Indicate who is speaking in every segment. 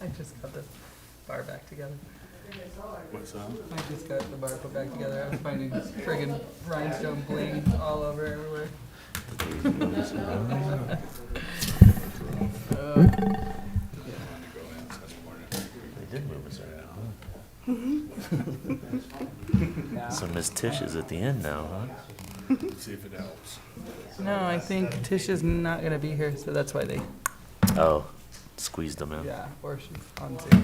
Speaker 1: I just got the bar back together.
Speaker 2: What's that?
Speaker 1: I just got the bar put back together. I was finding friggin' rhinestone bling all over everywhere.
Speaker 3: They did move us around.
Speaker 1: Yeah.
Speaker 3: So Miss Tish is at the end now, huh?
Speaker 2: See if it helps.
Speaker 1: No, I think Tish is not gonna be here, so that's why they,
Speaker 3: Oh, squeezed them in.
Speaker 1: yeah, or she's on Zoom.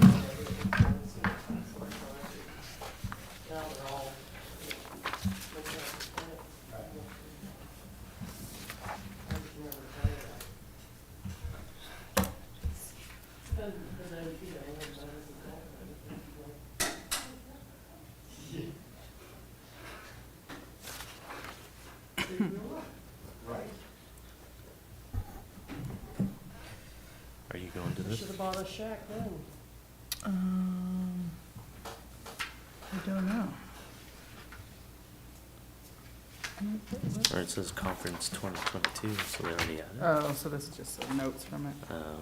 Speaker 3: Are you going to this?
Speaker 4: Should have bought a shack then.
Speaker 1: I don't know.
Speaker 3: Or it says conference 2022, so they already had it.
Speaker 1: Oh, so this is just some notes from it. Oh,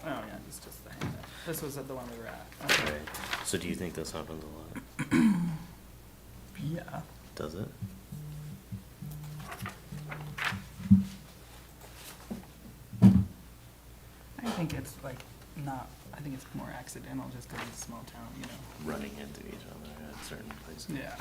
Speaker 1: yeah, it's just the handout. This was at the one we were at. Okay.
Speaker 3: Right. So do you think this happens a lot?
Speaker 1: Yeah.
Speaker 3: Does it?
Speaker 1: I think it's like not, I think it's more accidental just because it's a small town, you know?
Speaker 3: Running into each other at certain places.
Speaker 1: Yeah.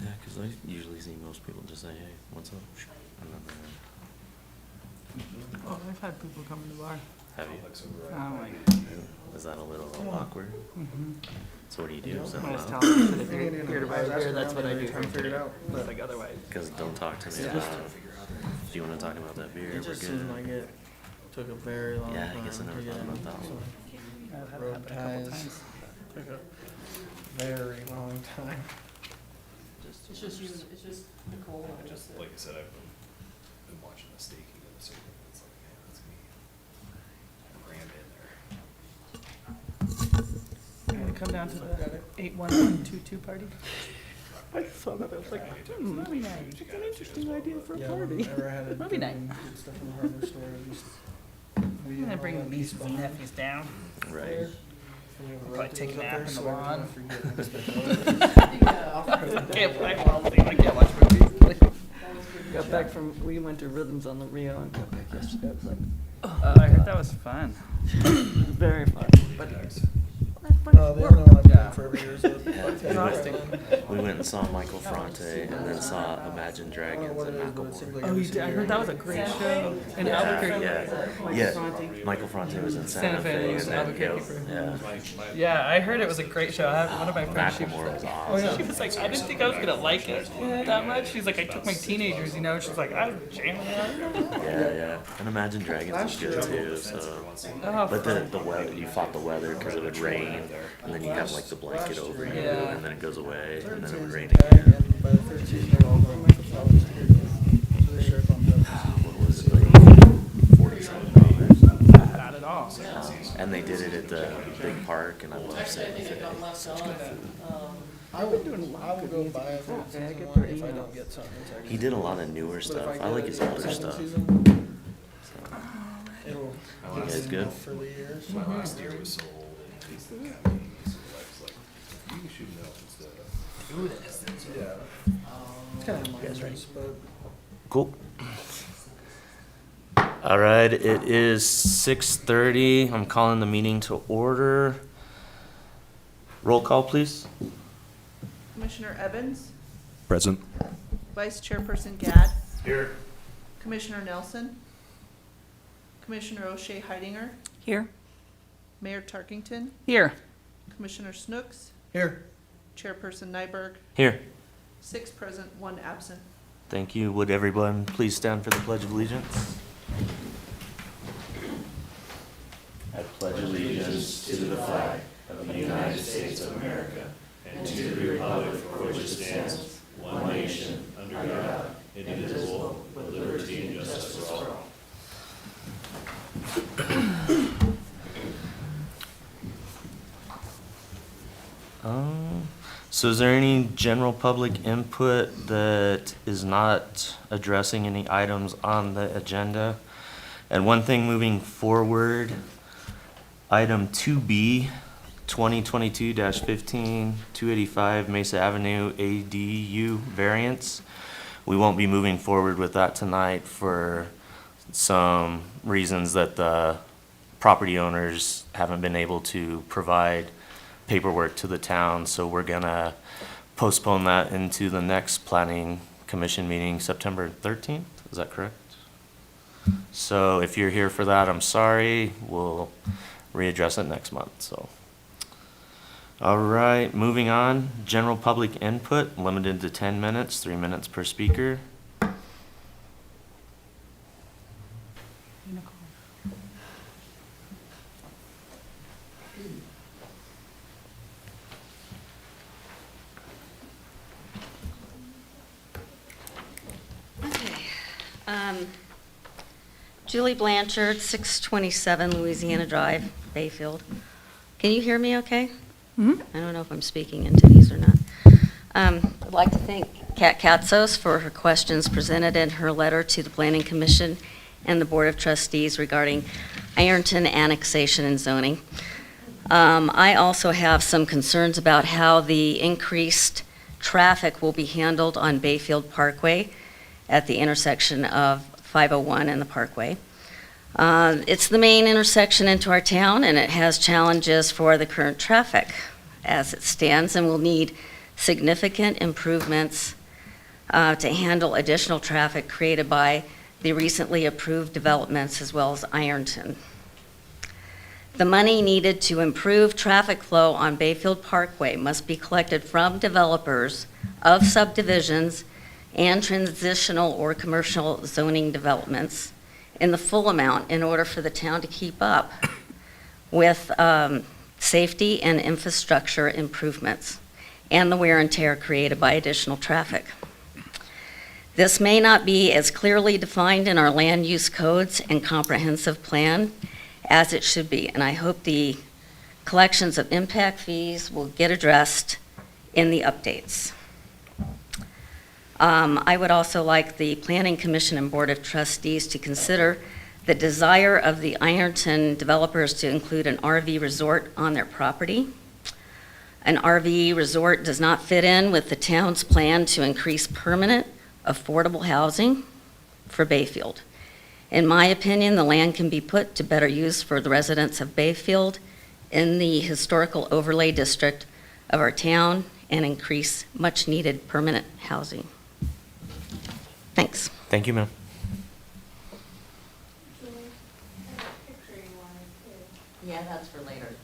Speaker 3: Yeah, because I usually see most people just say, hey, what's up? And then
Speaker 1: Oh, I've had people come in the bar.
Speaker 3: have you?
Speaker 1: I'm like,
Speaker 3: Is that a little awkward? So what do you do? Sit
Speaker 1: I just
Speaker 3: down?
Speaker 1: tell them that if you're here to buy a beer, that's what I do.
Speaker 5: Trying to figure it out.
Speaker 1: But like otherwise.
Speaker 3: Because don't talk to me
Speaker 1: Yeah.
Speaker 3: about it. Do you want to talk about that beer?
Speaker 5: It
Speaker 3: We're
Speaker 5: just
Speaker 3: good.
Speaker 5: seemed like it took a very long
Speaker 3: Yeah,
Speaker 5: time
Speaker 3: I guess I never
Speaker 5: to get
Speaker 3: thought
Speaker 5: in.
Speaker 3: about that
Speaker 5: so
Speaker 3: one.
Speaker 1: I've had it
Speaker 5: Road
Speaker 1: happen a couple
Speaker 5: ties.
Speaker 1: times.
Speaker 5: Took a very long time.
Speaker 4: It's just you, it's just Nicole. and
Speaker 2: Just
Speaker 4: that's it.
Speaker 2: like I said, I've been watching the staking in the circuit. It's like, man, that's me. I rammed in there.
Speaker 1: You wanna come down to the 81122 party? I saw that, I was like, that'd be nice. It's an interesting idea for a
Speaker 5: Yeah,
Speaker 1: party.
Speaker 5: never had it.
Speaker 1: That'd be nice.
Speaker 5: Good stuff in the hardware store. At least
Speaker 1: I'm gonna bring the nieces and nephews down.
Speaker 3: Right.
Speaker 1: Probably take a nap in the lawn.
Speaker 4: Yeah.
Speaker 1: Can't play I can't watch movies. Got back from, we went to Rhythms on the Rio and got back yesterday. I was like, I heard that was fun. Very fun. But
Speaker 5: Oh, the other one I've
Speaker 1: Yeah.
Speaker 5: done for every year is
Speaker 1: Exhausting.
Speaker 3: We went and saw Michael Fronte and then saw Imagine Dragons and Macklemore.
Speaker 1: Oh, you did? I heard that was a great show in Albuquerque.
Speaker 3: Yeah. Michael Fronte was in Santa Fe.
Speaker 1: was
Speaker 3: and then,
Speaker 1: Albuquerque for-
Speaker 3: yeah.
Speaker 1: Yeah, I heard it was a great show. I have one of my friends. She was
Speaker 3: Macklemore was
Speaker 1: like,
Speaker 3: awesome.
Speaker 1: she was like, I didn't think I was gonna like it that much. She's like, I took my teenagers, you know. She's like, I was jamming out.
Speaker 3: Yeah. And Imagine Dragons is good too. So,
Speaker 1: Oh,
Speaker 3: but the weather, you fought the weather because it would rain, and then you have like the blanket over you,
Speaker 1: Yeah.
Speaker 3: and then it goes away, and then it would rain
Speaker 5: Tag,
Speaker 3: again.
Speaker 5: and by the 13th, they're all going to so they sure bumped up.
Speaker 3: What was it, like $47?
Speaker 1: not at all.
Speaker 3: And they did it at the big park, and I love Santa Fe. Such good food.
Speaker 5: I will go buy it for the season
Speaker 1: get
Speaker 5: one
Speaker 1: their
Speaker 5: if I
Speaker 1: emails.
Speaker 5: don't get something. It's actually-
Speaker 3: He did a lot of newer
Speaker 5: But if
Speaker 3: stuff. I
Speaker 5: get
Speaker 3: like
Speaker 5: it
Speaker 3: his
Speaker 5: in the
Speaker 3: older
Speaker 5: second
Speaker 3: stuff.
Speaker 5: season,
Speaker 3: So,
Speaker 5: it'll
Speaker 3: You guys good?
Speaker 5: for the years.
Speaker 2: My last year was so old and he's the company, so I was like, you should know instead of.
Speaker 1: Do this.
Speaker 5: Yeah. It's kind of mindless, but
Speaker 3: cool. All right, it is 6:30. I'm calling the meeting to order. Roll call, please.
Speaker 6: Commissioner Evans,
Speaker 2: Present.
Speaker 6: Vice Chairperson Gadd,
Speaker 2: Here.
Speaker 6: Commissioner Nelson, Commissioner O'Shea Heidinger,
Speaker 1: Here.
Speaker 6: Mayor Tarkington,
Speaker 1: Here.
Speaker 6: Commissioner Snooks,
Speaker 5: here.
Speaker 6: Chairperson Nyberg,
Speaker 3: Here.
Speaker 6: 6 present, 1 absent.
Speaker 3: Thank you. Would everyone please stand for the Pledge of Allegiance? I pledge allegiance to the flag of the United States of America and to the republic for which it stands, one nation, So is there any general public input that is not addressing any items on the agenda? And one thing moving forward, item 2B, 2022-15, 285 Mesa Avenue ADU variance. We won't be moving forward with that tonight for some reasons that the property owners haven't been able to provide paperwork to the town, so we're gonna postpone that into the next planning commission meeting, September 13th, is that correct? So if you're here for that, I'm sorry, we'll readdress it next month, so. All right, moving on, general public input, limited to 10 minutes, 3 minutes per speaker.
Speaker 7: Okay. Julie Blanchard, 627 Louisiana Drive, Bayfield. Can you hear me okay?
Speaker 1: Mhm.
Speaker 7: I don't know if I'm speaking into these or not. I'd like to thank Kat Katzos for her questions presented in her letter to the Planning Commission and the Board of Trustees regarding Ironton annexation and zoning. I also have some concerns about how the increased traffic will be handled on Bayfield Parkway at the intersection of 501 and the Parkway. It's the main intersection into our town, and it has challenges for the current traffic as it stands, and will need significant improvements to handle additional traffic created by the recently approved developments as well as Ironton. The money needed to improve traffic flow on Bayfield Parkway must be collected from developers of subdivisions and transitional or commercial zoning developments in the full amount in order for the town to keep up with safety and infrastructure improvements and the wear and tear created by additional traffic. This may not be as clearly defined in our land use codes and comprehensive plan as it should be, and I hope the collections of impact fees will get addressed in the updates. I would also like the Planning Commission and Board of Trustees to consider the desire of the Ironton developers to include an RV resort on their property. An RV resort does not fit in with the town's plan to increase permanent, affordable housing for Bayfield. In my opinion, the land can be put to better use for the residents of Bayfield in the historical overlay district of our town and increase much-needed permanent housing. Thanks.
Speaker 3: Thank you, ma'am.
Speaker 7: Yeah, that's for later.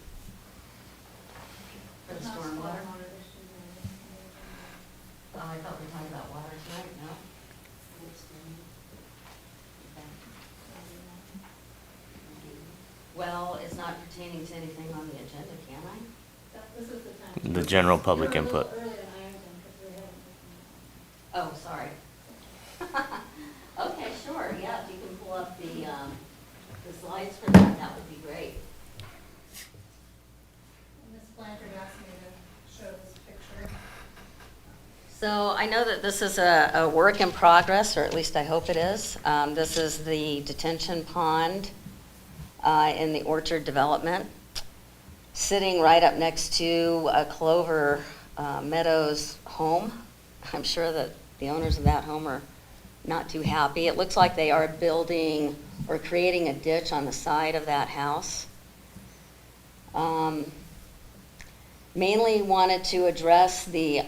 Speaker 7: For the stormwater? Oh, I thought we were talking about water tonight, no? Well, it's not pertaining to anything on the agenda, can I?
Speaker 3: The general public input.
Speaker 7: Oh, sorry. Okay, sure, yeah, if you can pull up the slides for that, that would be great.
Speaker 4: Ms. Blanchard asked me to show this picture.
Speaker 7: So I know that this is a work in progress, or at least I hope it is. This is the detention pond in the Orchard development, sitting right up next to a Clover Meadows home. I'm sure that the owners of that home are not too happy. It looks like they are building or creating a ditch on the side of that house. Mainly wanted to address the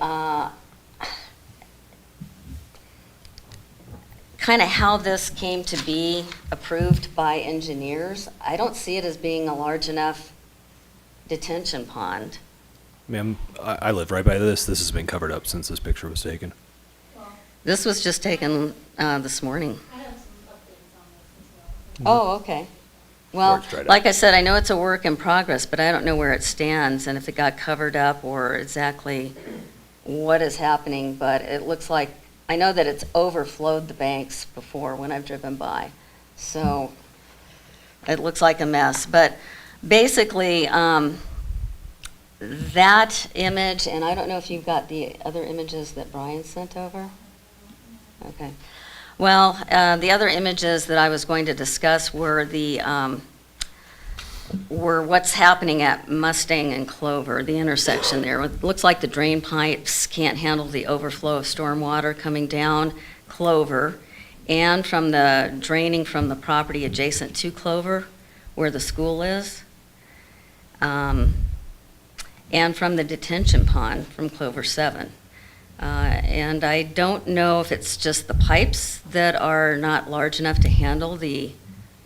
Speaker 7: kind of how this came to be approved by engineers. I don't see it as being a large enough detention pond.
Speaker 2: Ma'am, I live right by this. This has been covered up since this picture was taken.
Speaker 7: This was just taken this morning.
Speaker 4: I have some updates on this as well.
Speaker 7: Oh, okay. Well,
Speaker 2: Work's dried up.
Speaker 7: like I said, I know it's a work in progress, but I don't know where it stands and if it got covered up or exactly what is happening, but it looks like, I know that it's overflowed the banks before when I've driven by. So it looks like a mess, but basically, that image, and I don't know if you've got the other images that Brian sent over? Okay. Well, the other images that I was going to discuss were were what's happening at Mustang and Clover, the intersection there. It looks like the drain pipes can't handle the overflow of stormwater coming down Clover, and from the draining from the property adjacent to Clover, where the school is, and from the detention pond from Clover 7. And I don't know if it's just the pipes that are not large enough to handle the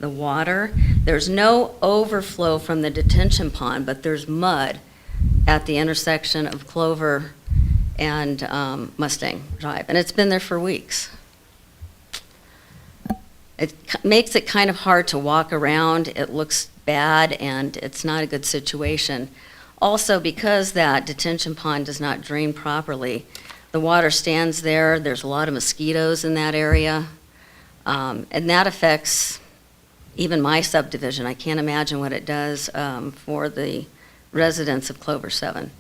Speaker 7: water. There's no overflow from the detention pond, but there's mud at the intersection of Clover and Mustang Drive, and it's been there for weeks. It makes it kind of hard to walk around. It looks bad, and it's not a good situation. Also, because that detention pond does not drain properly, the water stands there. There's a lot of mosquitoes in that area, and that affects even my subdivision. I can't imagine what it does for the residents of Clover 7.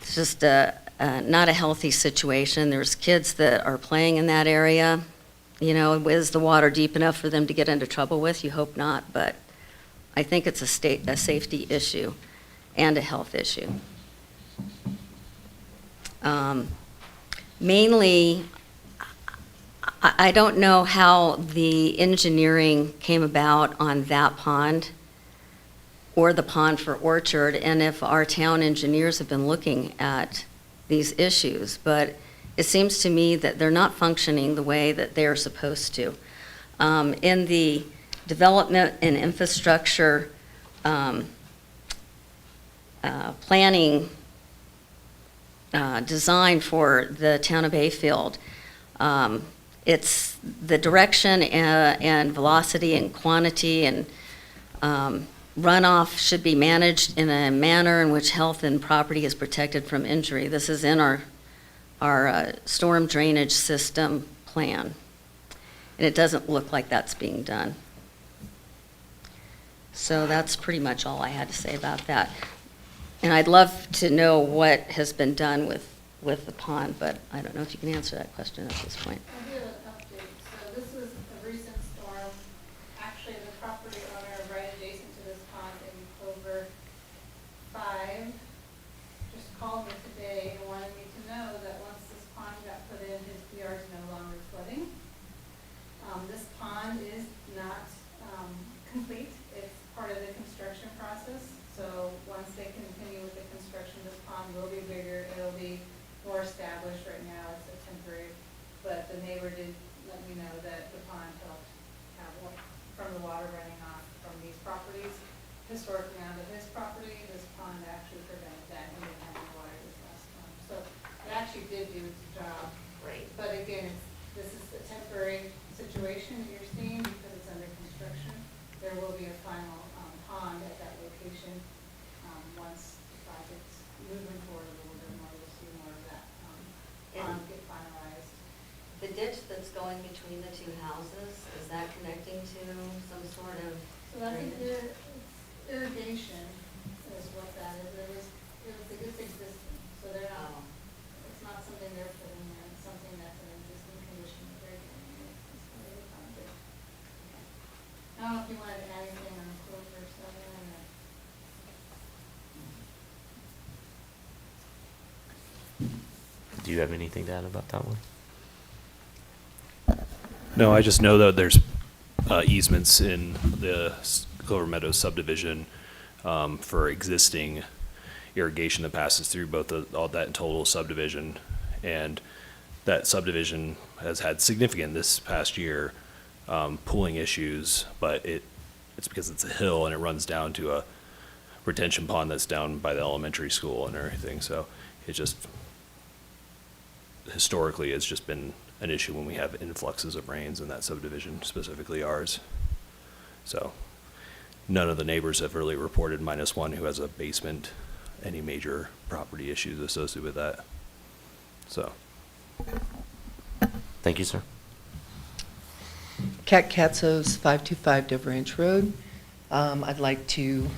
Speaker 7: It's just not a healthy situation. There's kids that are playing in that area. You know, is the water deep enough for them to get into trouble with? You hope not, but I think it's a safety issue and a health issue. Mainly, I don't know how the engineering came about on that pond or the pond for Orchard, and if our town engineers have been looking at these issues, but it seems to me that they're not functioning the way that they're supposed to. In the development and infrastructure planning design for the town of Bayfield, it's the direction and velocity and quantity and runoff should be managed in a manner in which health and property is protected from injury. This is in our storm drainage system plan, and it doesn't look like that's being done. So that's pretty much all I had to say about that. And I'd love to know what has been done with the pond, but I don't know if you can answer that question at this point.
Speaker 8: I'll do an update. So this was a recent storm. Actually, the property owner right adjacent to this pond in Clover 5 just called me today and wanted me to know that once this pond got put in, his yard is no longer flooding. This pond is not complete. It's part of the construction process. So once they continue with the construction, this pond will be bigger. It'll be more established. Right now, it's a temporary. But the neighbor did let me know that the pond helped have from the water running off from these properties. Historically, onto his property, this pond actually prevented that. He didn't have any water this last time. So it actually did do its job.
Speaker 7: Great.
Speaker 8: But again, this is a temporary situation that you're seeing because it's under construction. There will be a final pond at that location. Once the project's moving forward a little bit more, you'll see more of that pond get finalized.
Speaker 7: The ditch that's going between the two houses, is that connecting to some sort of
Speaker 8: So that's
Speaker 7: drainage?
Speaker 8: it's irrigation is what that is. It's existing, so they're not, it's not something they're putting in, it's something that's an existing condition that they're doing. It's part of the project. I don't know if you wanted to add anything on Clover 7 or.
Speaker 3: Do you have anything to add about that one?
Speaker 2: No, I just know that there's easements in the Clover Meadows subdivision for existing irrigation that passes through both all that total subdivision, and that subdivision has had significant this past year pooling issues, but it's because it's a hill and it runs down to a retention pond that's down by the elementary school and everything. So it just historically it's just been an issue when we have influxes of rains in that subdivision, specifically ours. So none of the neighbors have really reported, minus one who has a basement, any major property issues associated with that. So.
Speaker 3: Thank you, sir.
Speaker 9: Kat Katzos, 525 Dover Ranch Road. I'd like to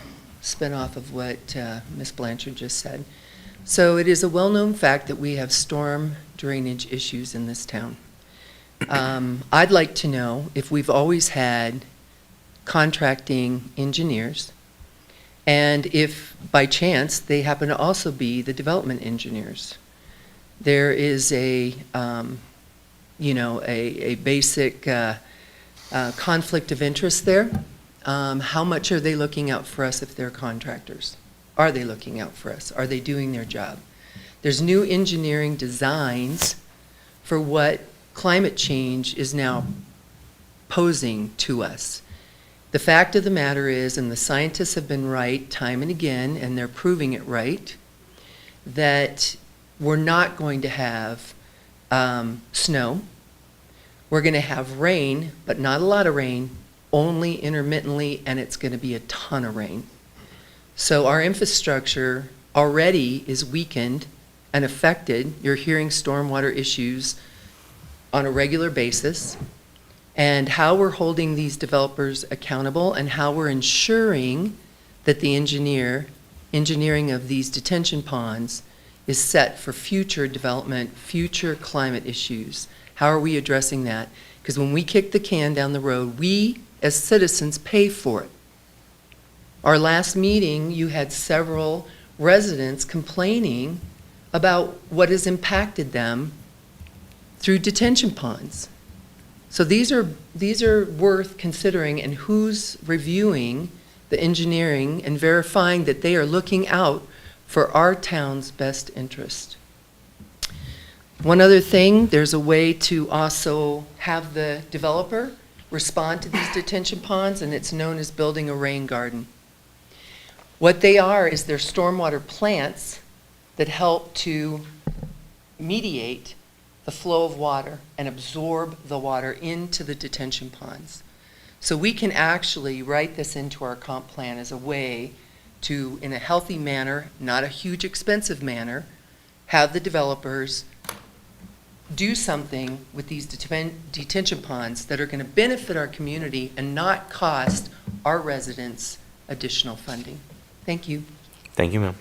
Speaker 9: spin off of what Ms. Blanchard just said. So it is a well-known fact that we have storm drainage issues in this town. I'd like to know if we've always had contracting engineers, and if by chance they happen to also be the development engineers. There is a basic conflict of interest there. How much are they looking out for us if they're contractors? Are they looking out for us? Are they doing their job? There's new engineering designs for what climate change is now posing to us. The fact of the matter is, and the scientists have been right time and again, and they're proving it right, that we're not going to have snow. We're going to have rain, but not a lot of rain, only intermittently, and it's going to be a ton of rain. So our infrastructure already is weakened and affected. You're hearing stormwater issues on a regular basis, and how we're holding these developers accountable and how we're ensuring that the engineering of these detention ponds is set for future development, future climate issues. How are we addressing that? Because when we kick the can down the road, we as citizens pay for it. Our last meeting, you had several residents complaining about what has impacted them through detention ponds. So these are worth considering, and who's reviewing the engineering and verifying that they are looking out for our town's best interest. One other thing, there's a way to also have the developer respond to these detention ponds, and it's known as building a rain garden. What they are is they're stormwater plants that help to mediate the flow of water and absorb the water into the detention ponds. So we can actually write this into our comp plan as a way to, in a healthy manner, not a huge expensive manner, have the developers do something with these detention ponds that are going to benefit our community and not cost our residents additional funding. Thank you.
Speaker 3: Thank you, ma'am.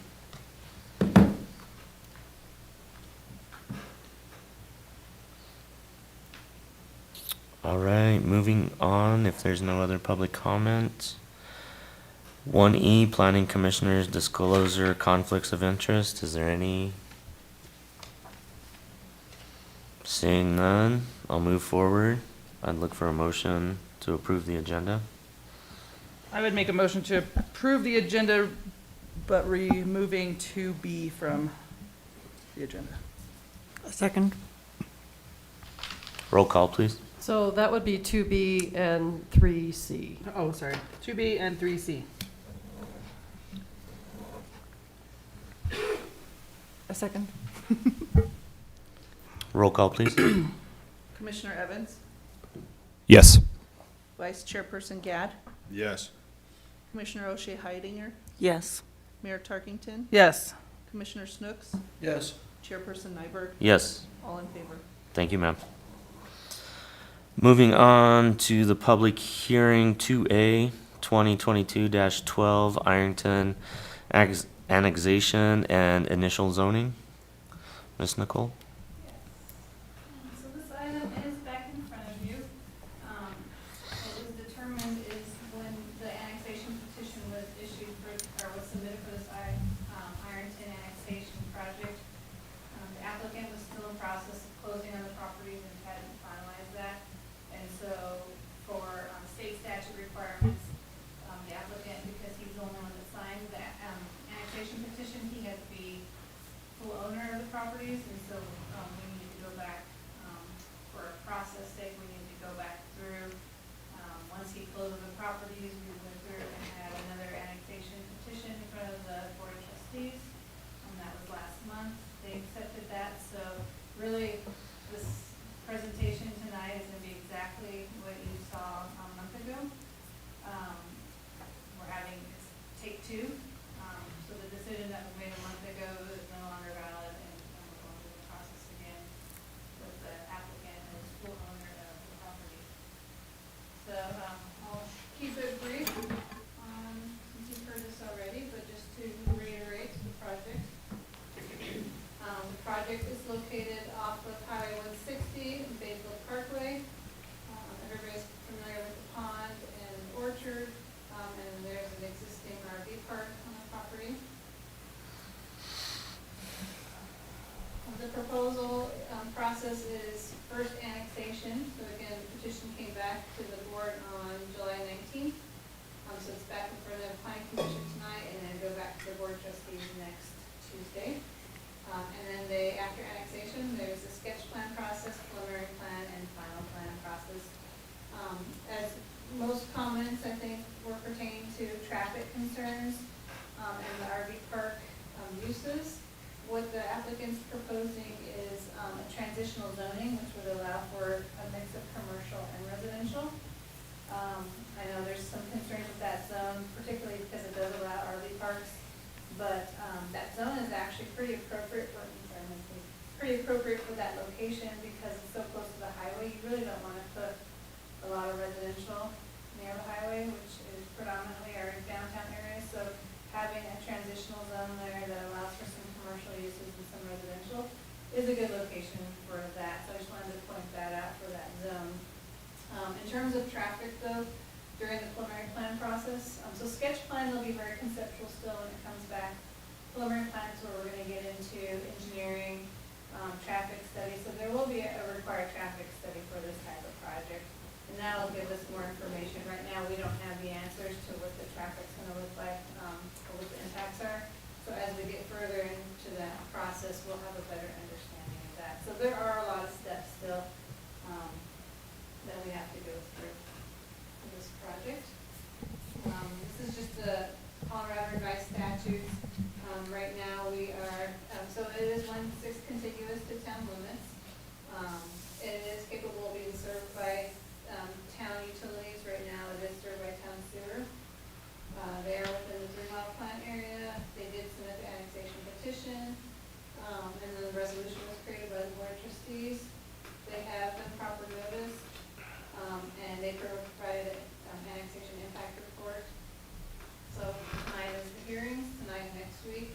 Speaker 3: All right, moving on, if there's no other public comment. 1E, Planning Commissioners Disclosure Conflicts of Interest. Is there any? Seeing none, I'll move forward. I'd look for a motion to approve the agenda.
Speaker 4: I would make a motion to approve the agenda, but removing 2B from the agenda.
Speaker 1: A second.
Speaker 3: Roll call, please.
Speaker 10: So that would be 2B and 3C.
Speaker 4: Oh, sorry. 2B and 3C.
Speaker 1: A second.
Speaker 3: Roll call, please.
Speaker 6: Commissioner Evans,
Speaker 2: Yes.
Speaker 6: Vice Chairperson Gadd,
Speaker 5: Yes.
Speaker 6: Commissioner O'Shea Heidinger,
Speaker 1: Yes.
Speaker 6: Mayor Tarkington,
Speaker 4: Yes.
Speaker 6: Commissioner Snooks,
Speaker 5: Yes.
Speaker 6: Chairperson Nyberg,
Speaker 3: Yes.
Speaker 6: all in favor.
Speaker 3: Thank you, ma'am. Moving on to the public hearing 2A, 2022-12, Ironton annexation and initial zoning. Ms. Nicole?
Speaker 8: So this item is back in front of you. What was determined is when the annexation petition was issued for, or was submitted for this Ironton annexation project, the applicant was still in process of closing on the properties and hadn't finalized that. And so for state statute requirements, the applicant, because he's the only one that signed the annexation petition, he had to be full owner of the properties, and so we need to go back, for a process sake, we need to go back through. Once he closes the properties, we went through and had another annexation petition in front of the Board of Trustees. That was last month, they accepted that, so really, this presentation tonight is gonna be exactly what you saw a month ago. We're having take two. So the decision that was made a month ago is no longer valid, and we're going through the process process is first annexation. So again, the petition came back to the board on July 19th. So it's back in front of the planning commission tonight, and then go back to the board of trustees next Tuesday. And then after annexation, there's a sketch plan process, preliminary plan, and final plan process. As most comments, I think, were pertaining to traffic concerns and the RV park uses. What the applicant's proposing is a transitional zoning, which would allow for a mix of commercial and residential. I know there's some concerns with that zone, particularly because it does allow RV parks, but that zone is actually pretty appropriate for that location because it's so close to the highway. You really don't want to put a lot of residential near the highway, which is predominantly our downtown area. So having a transitional zone there that allows for some commercial uses and some residential is a good location for that. So I just wanted to point that out for that zone. In terms of traffic though, during the preliminary plan process, so sketch plan will be very conceptual still when it comes back. Preliminary plan is where we're going to get into engineering, traffic study. So there will be a required traffic study for this type of project. And that will give us more information. Right now, we don't have the answers to what the traffic's going to look like, or what the impacts are. So as we get further into that process, we'll have a better understanding of that. So there are a lot of steps still that we have to go through for this project. This is just the Colorado revised statutes. Right now, we are, so it is 1/6 contiguous to town limits. It is capable of being served by town utilities. Right now, it is served by town sewer. They are within the 3-mile plan area. They did submit the annexation petition, and then the resolution was created by the board of trustees. They have been proper notice, and they provided an annexation impact report. So tonight is the hearings, tonight and next week,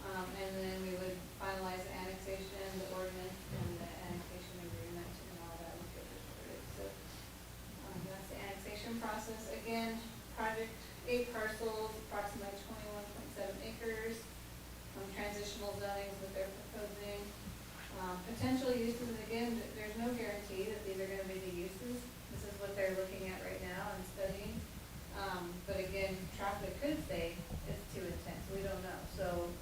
Speaker 8: and then we would finalize the annexation, the ordinance, and the annexation agreement, and all that would get recorded. So that's the annexation process. Again, project 8 parcels, approximately 21.7 acres. Transitional zoning is what they're proposing. Potential uses, again, there's no guarantee that these are going to be the uses. This is what they're looking at right now and studying. But again, traffic could say it's too intense. We don't know. So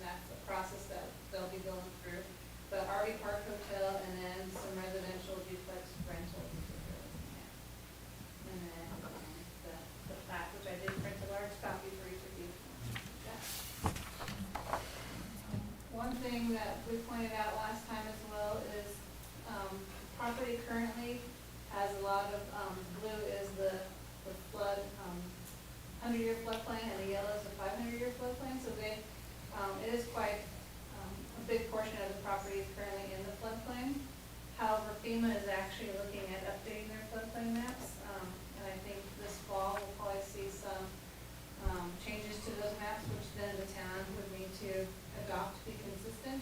Speaker 8: that's the process that they'll be going through. But RV park hotel and then some residential duplex rentals is what they're looking at. And then the plat, which I did print a large copy for each of you. One thing that we pointed out last time as well is property currently has a lot of, blue is the flood, 100-year floodplain, and the yellow is the 500-year floodplain. So they, it is quite a big portion of the property is currently in the floodplain. However, FEMA is actually looking at updating their floodplain maps, and I think this fall we'll probably see some changes to those maps, which then the town would need to adopt to be consistent.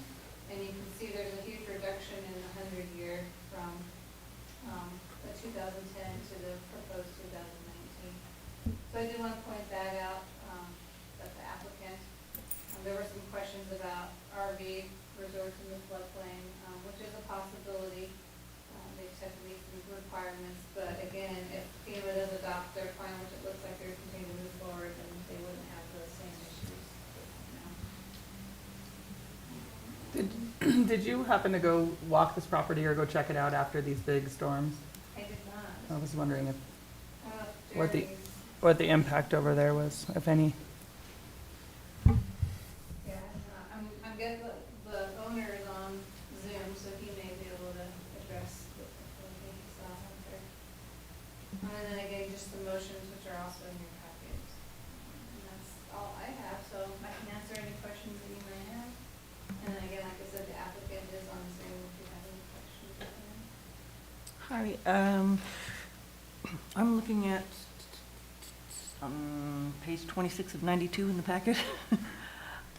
Speaker 8: And you can see there's a huge reduction in the 100-year from the 2010 to the proposed 2019. So I did want to point that out, that the applicant, there were some questions about RV resorts in the floodplain, which is a possibility. They just have to meet some requirements, but again, if FEMA does adopt their plan, which it looks like they're continuing to move forward, then they wouldn't have the same issues now.
Speaker 4: Did you happen to go walk this property or go check it out after these big storms?
Speaker 8: I did
Speaker 4: I
Speaker 8: not.
Speaker 4: was wondering if,
Speaker 8: Jerry's,
Speaker 4: what the impact over there was, if any.
Speaker 8: yeah, I'm getting the owner is on Zoom, so he may be able to address what he saw out there. And then again, just the motions, which are also in your packets. And that's all I have, so I can answer any questions that you may have. And then again, like I said, the applicant is on Zoom if you have any questions of him.
Speaker 1: Hi, I'm looking at page 26 of 92 in the packet.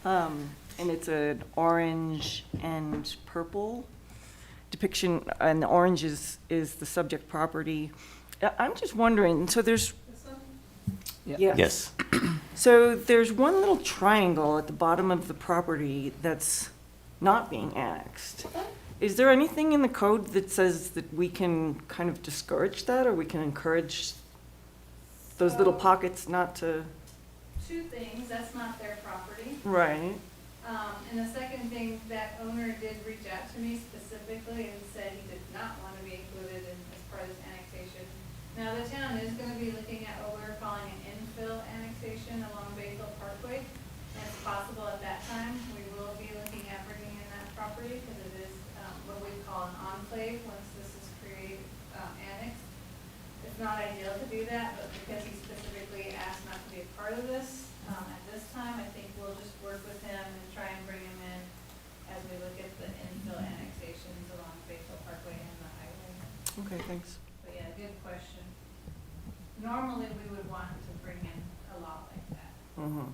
Speaker 1: And it's an orange and purple depiction, and the orange is the subject property. I'm just wondering, so there's,
Speaker 8: This one?
Speaker 3: Yes.
Speaker 1: So there's one little triangle at the bottom of the property that's not being annexed. Is there anything in the code that says that we can kind of discourage that, or we can encourage those little pockets not to?
Speaker 8: Two things, that's not their property.
Speaker 1: Right.
Speaker 8: And the second thing, that owner did reach out to me specifically and said he did not want to be included in, as part of this annexation. Now, the town is going to be looking at what we're calling an infill annexation along Bayfield Parkway. And it's possible at that time, we will be looking at bringing in that property, because it is what we call an enclave once this is created, annexed. It's not ideal to do that, but because he specifically asked not to be a part of this, at this time, I think we'll just work with him and try and bring him in as we look at the infill annexations along Bayfield Parkway and the highway.
Speaker 1: Okay, thanks.
Speaker 8: But yeah, good question. Normally, we would want to bring in a law like that.
Speaker 1: Mm-hmm.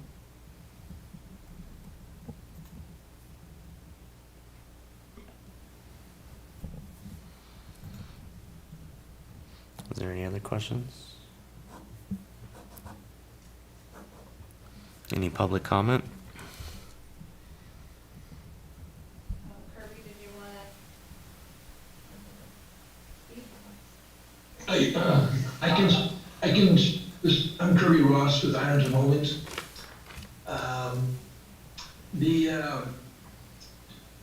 Speaker 3: Is there any other questions? Any public comment?
Speaker 8: Kirby, did you want to speak?
Speaker 11: I'm Kirby Ross with Irons and Holdings.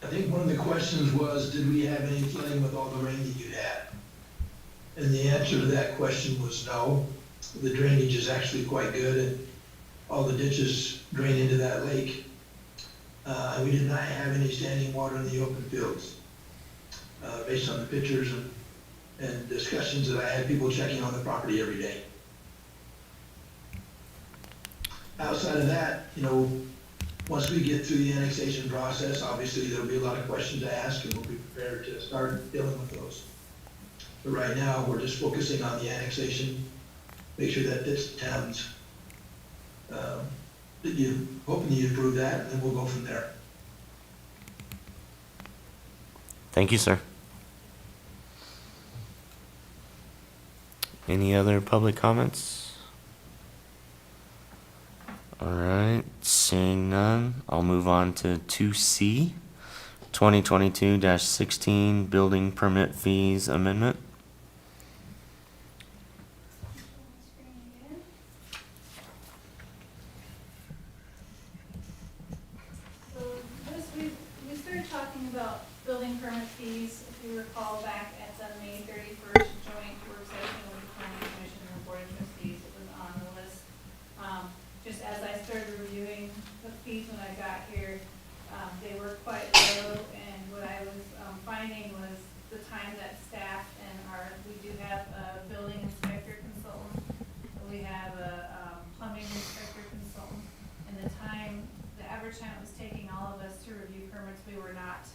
Speaker 11: I think one of the questions was, did we have any flooding with all the rain that you had? And the answer to that question was no. The drainage is actually quite good, and all the ditches drain into that lake. We did not have any standing water in the open fields. Based on the pictures and discussions that I had, people checking on the property every day. Outside of that, once we get through the annexation process, obviously there'll be a lot of questions to ask, and we'll be prepared to start dealing with those. But right now, we're just focusing on the annexation, make sure that fits the towns. Hoping you approve that, and then we'll go from there.
Speaker 3: Thank you, sir. Any other public comments? All right, seeing none, I'll move on to 2C, 2022-16 Building Permit Fees Amendment.
Speaker 8: So this, we started talking about building permit fees, if you recall back at the May 31st joint work session with the planning commission and the board of trustees, it was on the list. Just as I started reviewing the fees when I got here, they were quite low, and what I was finding was the time that staff and we do have a building inspector consultant, we have a plumbing inspector consultant, and the average time it was taking all of us to review permits, we were not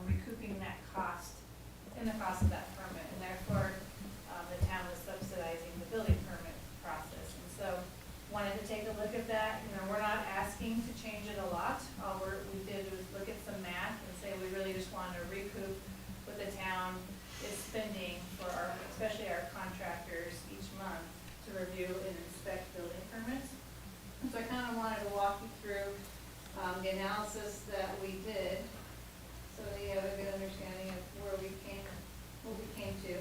Speaker 8: recouping that cost in the cost of that permit, and therefore the town was subsidizing the building permit process. And so wanted to take a look at that. We're not asking to change it a lot. All we did was look at some math and say we really just wanted to recoup what the town is spending for especially our contractors each month to review and inspect building permits. And so I kind of wanted to walk you through the analysis that we did, so that you have a good understanding of what we came to.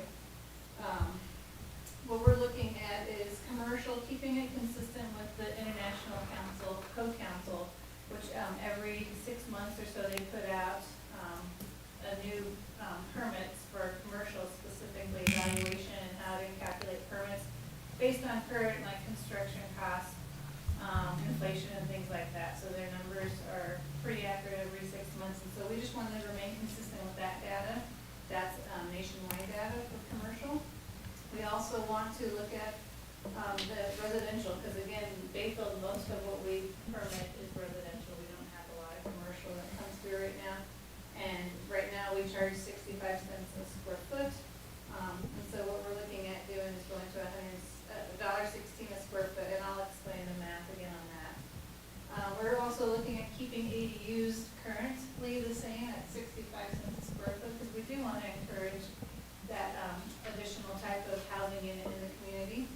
Speaker 8: What we're looking at is commercial, keeping it consistent with the International Code Council, which every 6 months or so they put out a new permits for commercial, specifically evaluation and how to calculate permits based on current construction costs, inflation and things like that. So their numbers are pretty accurate every 6 months, and so we just wanted to remain consistent with that data. That's nationwide data for commercial. We also want to look at the residential, because again, Bayfield, most of what we permit is residential. We don't have a lot of commercial that comes through right now. And right now, we charge 65 cents a square foot. And so what we're looking at doing is going to $1.16 a square foot, and I'll explain the math again on that. We're also looking at keeping ADUs currently the same at 65 cents a square foot, because we do want to encourage that additional type of housing unit in the community.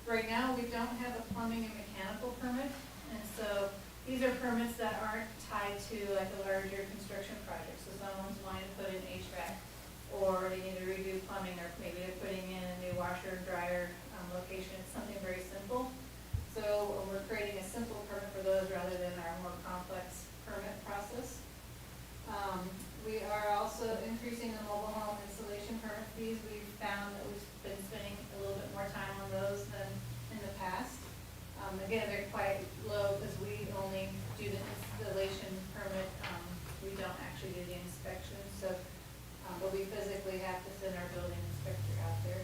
Speaker 8: Right now, we don't have a plumbing and mechanical permit, and so these are permits that aren't tied to like a larger construction project. So someone's wanting to put in HVAC, or they need to redo plumbing, or maybe they're putting in a new washer and dryer location. It's something very simple. So we're creating a simple permit for those rather than our more complex permit process. We are also increasing the mobile home installation permit fees. We've found that we've been spending a little bit more time on those than in the past. Again, they're quite low because we only do the installation permit. We don't actually do the inspection. So, but we physically have to send our building inspector out there.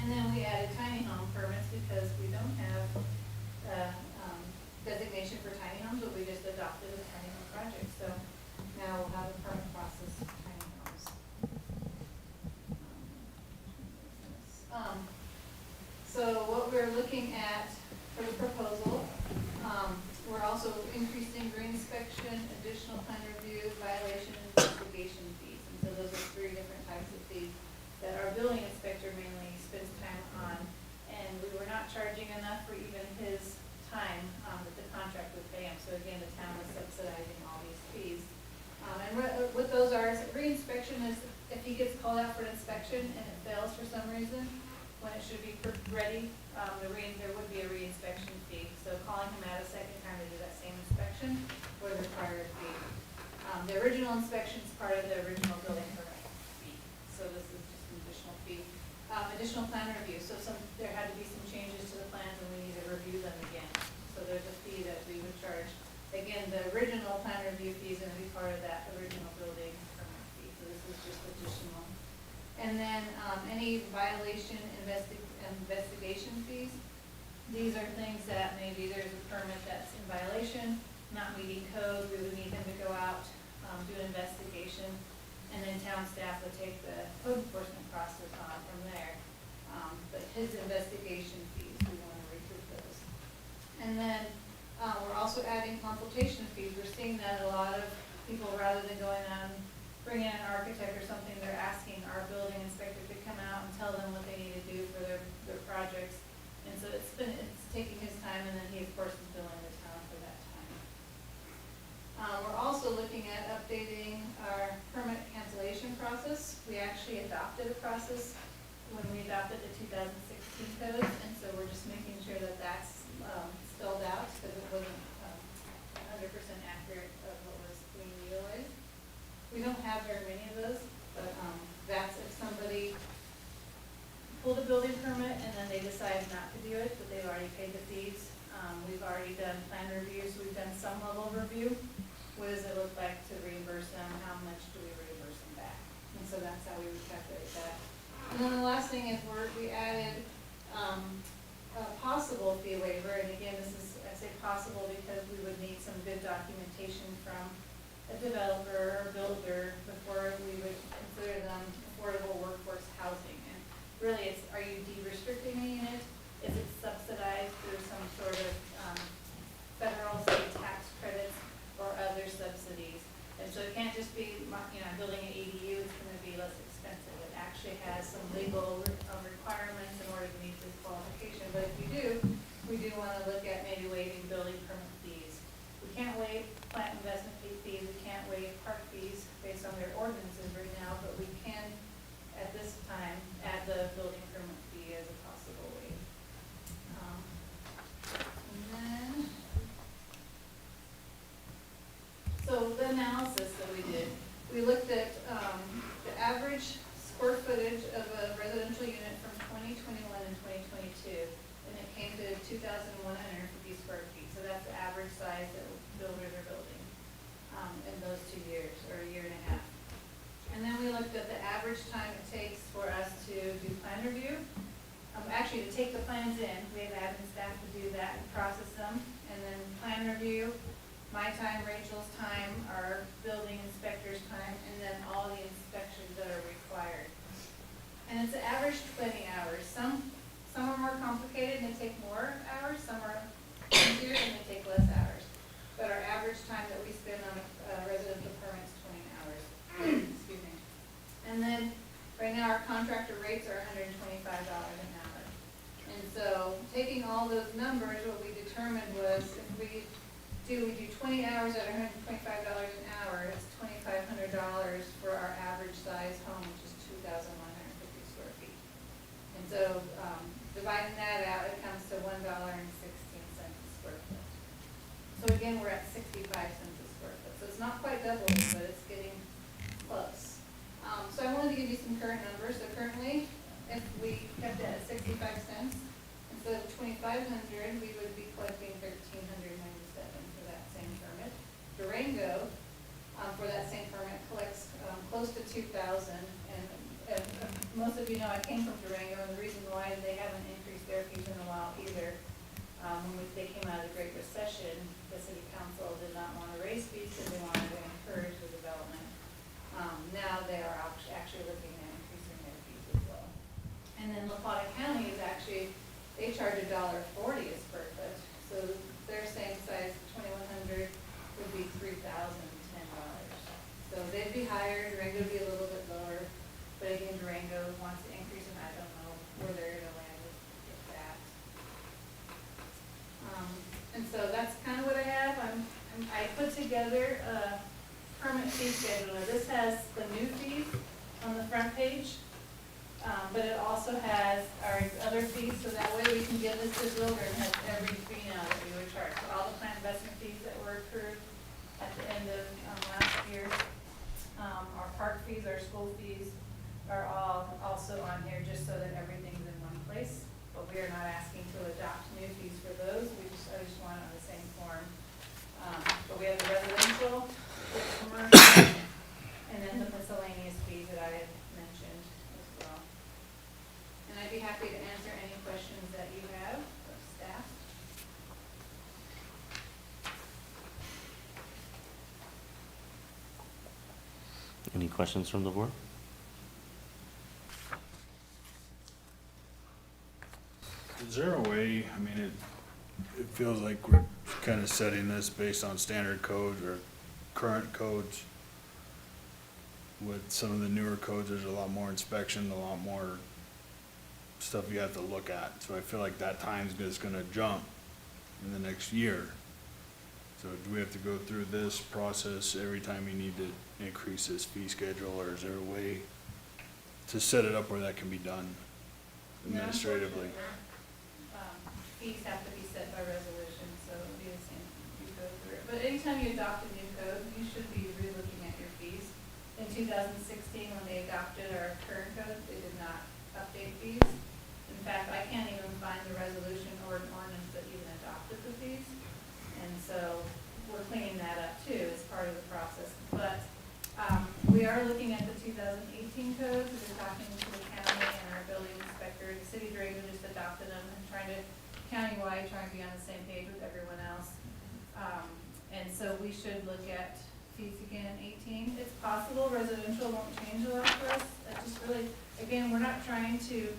Speaker 8: And then we added tiny home permits because we don't have designation for tiny homes, but we just adopted a tiny home project. So now we'll have a permit process for tiny homes. So what we're looking at for the proposal, we're also increasing green inspection, additional plan review, violation, and investigation fees. And so those are 3 different types of fees that our building inspector mainly spends time on. And we were not charging enough for even his time that the contract would pay him. So again, the town was subsidizing all these fees. And what those are is re-inspection is if he gets called out for an inspection and it fails for some reason, when it should be ready, there would be a re-inspection fee. So calling him out a second time to do that same inspection would require a fee. The original inspection is part of the original building permit fee. So this is just an additional fee. Additional plan review. So there had to be some changes to the plans and we need to review them again. So there's a fee that we would charge. Again, the original plan review fee is going to be part of that original building permit fee. So this is just additional. And then any violation investigation fees. These are things that maybe there's a permit that's in violation, not meeting code. We would need him to go out, do an investigation, and then town staff would take the code enforcement process on from there. But his investigation fees, we want to recoup those. And then we're also adding consultation fees. We're seeing that a lot of people, rather than going on, bringing in an architect or something, they're asking our building inspector to come out and tell them what they need to do for their projects. And so it's taking his time, and then he of course is billing the town for that time. We're also looking at updating our permit cancellation process. We actually adopted a process when we adopted the 2016 code, and so we're just making sure that that's spelled out because it wasn't 100% accurate of what was being utilized. We don't have very many of those, but that's if somebody pulled a building permit and then they decide not to do it, but they've already paid the fees. We've already done plan reviews. We've done some level review. What does it look like to reimburse them? How much do we reimburse them back? And so that's how we would calculate that. And then the last thing is we added a possible fee waiver. And again, I say possible because we would need some good documentation from a developer or builder before we would consider them affordable workforce housing. And really, are you de-restricting a unit? Is it subsidized through some sort of federal, state tax credits or other subsidies? And so it can't just be, building an ADU, it's going to be less expensive. It actually has some legal requirements in order to meet this qualification. But if you do, we do want to look at maybe waiving building permit fees. We can't waive plant investment fees, we can't waive park fees based on their ordinances right now, but we can, at this time, add the building permit fee as a possible waive. And then, so the analysis that we did, we looked at the average square footage of a residential unit from 2021 and 2022, and it came to 2,150 square feet. So that's the average size that builders are building in those 2 years, or a year and a half. And then we looked at the average time it takes for us to do plan review. Actually, to take the plans in, we have admin staff to do that and process them. And then plan review, my time, Rachel's time, our building inspector's time, and then all the inspections that are required. And it's an average 20 hours. Some are more complicated and they take more hours. Some are easier and they take less hours. But our average time that we spend on a residential permit is 20 hours. Excuse me. And then right now our contractor rates are $125 an hour. And so taking all those numbers, what we determined was if we we do 20 hours at $125 an hour, it's $2,500 for our average size home, which is 2,150 square feet. And so, dividing that out, it comes to $1.16 a square foot. So again, we're at 65 cents a square foot. So it's not quite double, but it's getting close. So I wanted to give you some current numbers. So currently, if we kept it at 65 cents, instead of 2,500, we would be collecting 1,397 for that same permit. Durango, for that same permit, collects close to 2,000. And most of you know I came from Durango, and the reason why they haven't increased their fees in a while either. When they came out of the Great Recession, the city council did not want to raise fees because they wanted to encourage the development. Now they are actually looking at increasing their fees as well. And then La Plata County is actually, they charge $1.40 a square foot. So their same size, 2,100, would be $3,010. So they'd be higher, Durango would be a little bit lower. But again, Durango wants to increase them. I don't know where they're going to land with that. And so that's kind of what I have. I put together a permit fee schedule. This has the new fees on the front page, but it also has our other fees, so that way we can give this to Builder and has every fee now that we would charge. So all the plant investment fees that were accrued at the end of last year, our park fees, our school fees, are all also on here, just so that everything's in one place. But we are not asking to adopt new fees for those. I just want it on the same form. But we have the residential, the commercial, and then the miscellaneous fees that I had mentioned as well. And I'd be happy to answer any questions that you have of staff.
Speaker 3: Any questions from the board?
Speaker 5: Is there a way, I mean, it feels like we're kind of setting this based on standard codes or current codes. With some of the newer codes, there's a lot more inspection, a lot more stuff you have to look at. So I feel like that time's just gonna jump in the next year. So do we have to go through this process every time you need to increase this fee schedule, or is there a way to set it up where that can be done administratively?
Speaker 8: Fees have to be set by resolution, so it'll be the same, you go through it. But anytime you adopt a new code, you should be re-looking at your fees. In 2016, when they adopted our current code, they did not update fees. In fact, I can't even find the resolution or an ordinance that even adopted the fees. And so we're cleaning that up too as part of the process. But we are looking at the 2018 codes. We're talking to the county and our building inspector. The city of Durango just adopted them and trying to countywide, trying to be on the same page with everyone else. And so we should look at fees again in 18. It's possible residential won't change a lot for us. That just really, again, we're not trying to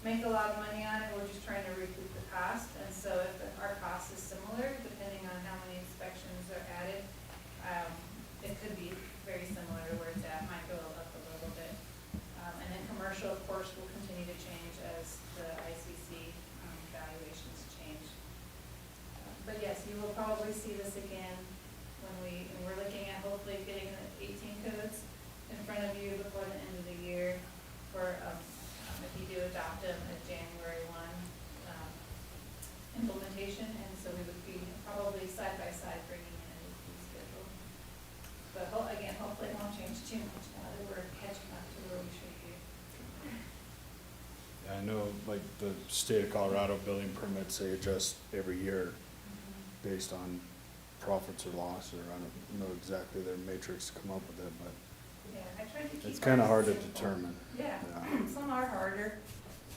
Speaker 8: make a lot of money on it. We're just trying to recoup the cost. And so if our cost is similar, depending on how many inspections are added, it could be very similar to where it's at. Might go up a little bit. And then commercial, of course, will continue to change as the ICC valuations change. But yes, you will probably see this again when we're looking at hopefully getting the 18 codes in front of you before the end of the year for if you do adopt them a January 1 implementation. And so we would be probably side by side bringing in a new fee schedule. But again, hopefully it won't change too much now that we're catching up to where we should be.
Speaker 5: I know, like, the state of Colorado building permits, they adjust every year based on profits or loss, or I don't know exactly their matrix to come up with it, but
Speaker 8: Yeah, I tried to keep
Speaker 5: it's kind of hard to
Speaker 8: simple.
Speaker 5: determine.
Speaker 8: Yeah, some are harder.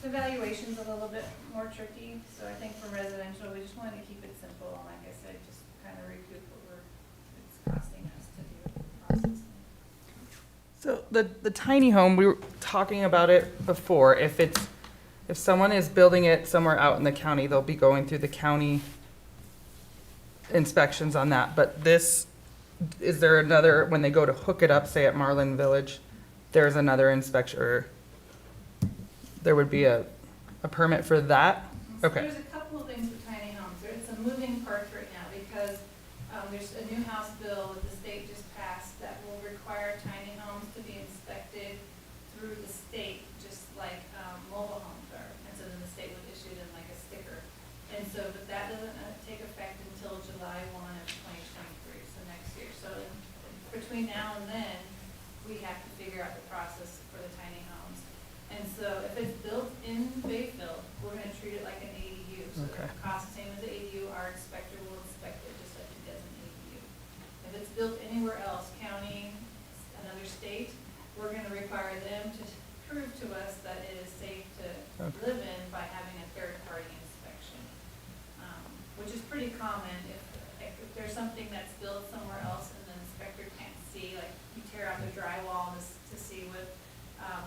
Speaker 8: The valuation's a little bit more tricky, so I think for residential, we just wanted to keep it simple, and like I said, just kind of recoup what it's costing us to do the process.
Speaker 4: So the tiny home, we were talking about it before. If someone is building it somewhere out in the county, they'll be going through the county inspections on that. But this, is there another, when they go to hook it up, say at Marlin Village, there's another inspection, or there would be a permit for that?
Speaker 8: So
Speaker 4: Okay.
Speaker 8: there's a couple of things with tiny homes. It's a moving part right now because There's a new House bill that the state just passed that will require tiny homes to be inspected through the state, just like mobile homes are. And so then the state would issue them like a sticker. And so, but that doesn't take effect until July 1 of 2023, so next year. So between now and then, we have to figure out the process for the tiny homes. And so if it's built in Bayfield, we're gonna treat it like an ADU. So
Speaker 4: Okay.
Speaker 8: it costs the same as an ADU, our inspector will inspect it just like he does an ADU. If it's built anywhere else, county, another state, we're gonna require them to prove to us that it is safe to live in by having a third-party inspection. Which is pretty common if there's something that's built somewhere else and the inspector can't see, like you tear out the drywall to see what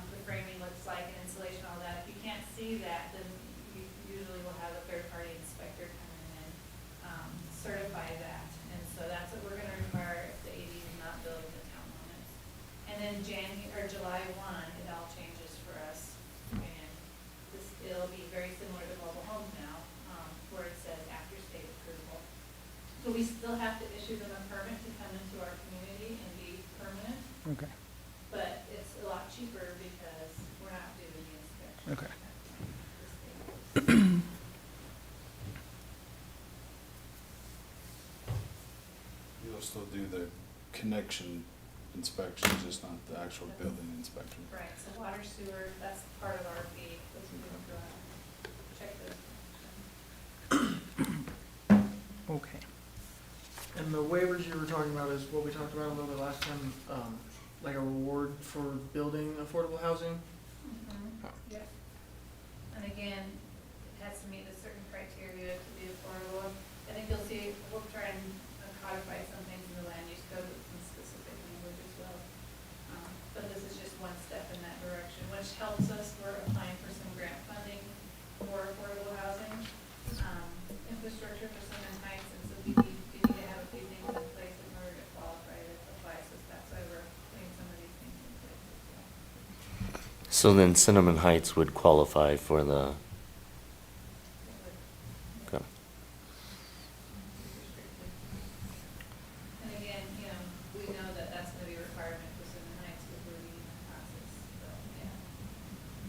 Speaker 8: the framing looks like and insulation, all that. If you can't see that, then you usually will have a third-party inspector come in and certify that. And so that's what we're gonna require if the AD is not built in the town limits. And then July 1, it all changes for us. And it'll be very similar to mobile homes now, where it says after state approval. So we still have to issue them a permit to come into our community and be permanent,
Speaker 4: Okay.
Speaker 8: but it's a lot cheaper because we're not doing the inspection.
Speaker 4: Okay.
Speaker 8: The state is.
Speaker 5: You'll still do the connection inspection, just not the actual building inspection.
Speaker 8: Right, so water, sewer, that's part of our fee, those we don't go out, check those.
Speaker 1: Okay. And the waivers you were talking about is what we talked about a little bit last time, like a reward for building affordable housing?
Speaker 8: Mhm. Yep. And again, it has to meet a certain criteria to be affordable. I think you'll see, we'll try and codify some things in the land use code with some specific language as well. But this is just one step in that direction, which helps us. We're applying for some grant funding for affordable housing, infrastructure for Cinnamon Heights, and so we need to have a few things in place in order to qualify to apply, so that's why we're putting some of these things in place as well.
Speaker 3: So then Cinnamon Heights would qualify for the, okay.
Speaker 8: And again, you know, we know that that's gonna be a requirement for Cinnamon Heights because we're leading the process, so, yeah.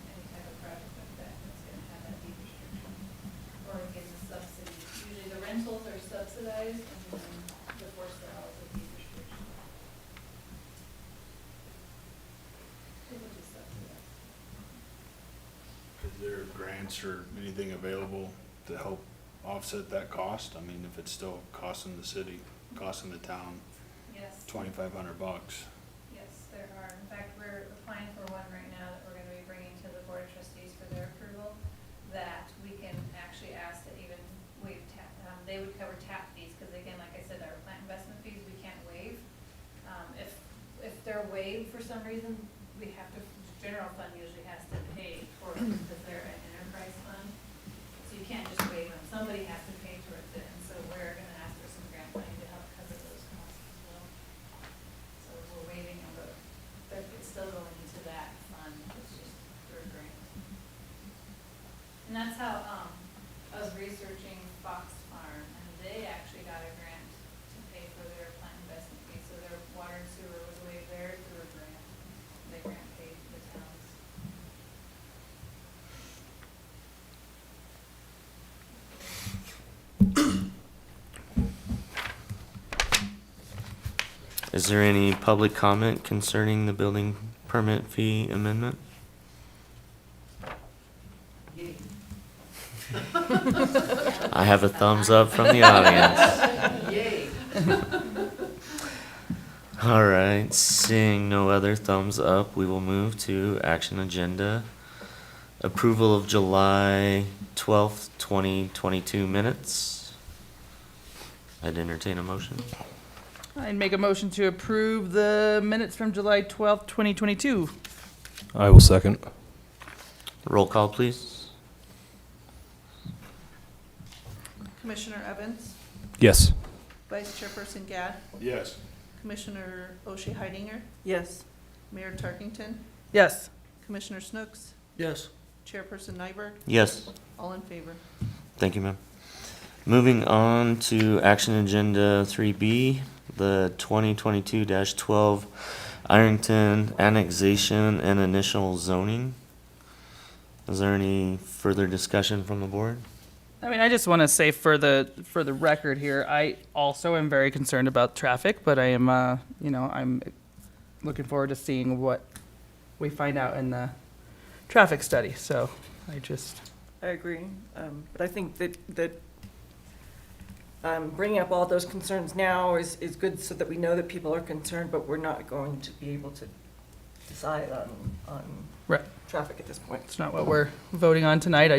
Speaker 8: Any type of project like that, that's gonna have that deed restriction. Or again, the subsidy, usually the rentals are subsidized and then the for sale is a deed restriction. Typically subsidized.
Speaker 5: Is there grants or anything available to help offset that cost? I mean, if it's still costing the city, costing the town
Speaker 8: Yes.
Speaker 5: $2,500.
Speaker 8: Yes, there are. In fact, we're applying for one right now that we're gonna be bringing to the Board of Trustees for their approval, that we can actually ask that even waive tap, they would cover tap fees, because again, like I said, our plant investment fees, we can't waive. If they're waived for some reason, we have to, the general fund usually has to pay for it, because they're an enterprise fund. So you can't just waive them, somebody has to pay towards it, and so we're gonna ask for some grant money to help cover those costs as well. So we're waiving them, but it's still going into that fund, it's just through a grant. And that's how, I was researching Fox Farm, and they actually got a grant to pay for their plant investment fee, so their water and sewer was waived there through a grant. They grant paid the towns.
Speaker 3: Is there any public comment concerning the building permit fee amendment? I have a thumbs up from the audience.
Speaker 9: Yay.
Speaker 3: All right, seeing no other thumbs up, we will move to action agenda. Approval of July 12th, 2022 minutes. I'd entertain a motion.
Speaker 4: I'd make a motion to approve the minutes from July 12th, 2022.
Speaker 2: I will second.
Speaker 3: Roll call, please.
Speaker 6: Commissioner Evans,
Speaker 2: Yes.
Speaker 6: Vice Chairperson Gadd,
Speaker 5: Yes.
Speaker 6: Commissioner O'Shea Heidinger,
Speaker 1: Yes.
Speaker 6: Mayor Tarkington,
Speaker 4: Yes.
Speaker 6: Commissioner Snooks,
Speaker 1: Yes.
Speaker 6: Chairperson Nyberg,
Speaker 3: Yes.
Speaker 6: all in favor.
Speaker 3: Thank you, ma'am. Moving on to action agenda 3B, the 2022-12 Ironton annexation and initial zoning. Is there any further discussion from the board?
Speaker 4: I mean, I just want to say for the record here, I also am very concerned about traffic, but I am, I'm looking forward to seeing what we find out in the traffic study. So
Speaker 1: I agree, but I think that bringing up all those concerns now is good so that we know that people are concerned, but we're not going to be able to decide on
Speaker 4: Right.
Speaker 1: traffic at this point.
Speaker 4: it's not what we're voting on tonight.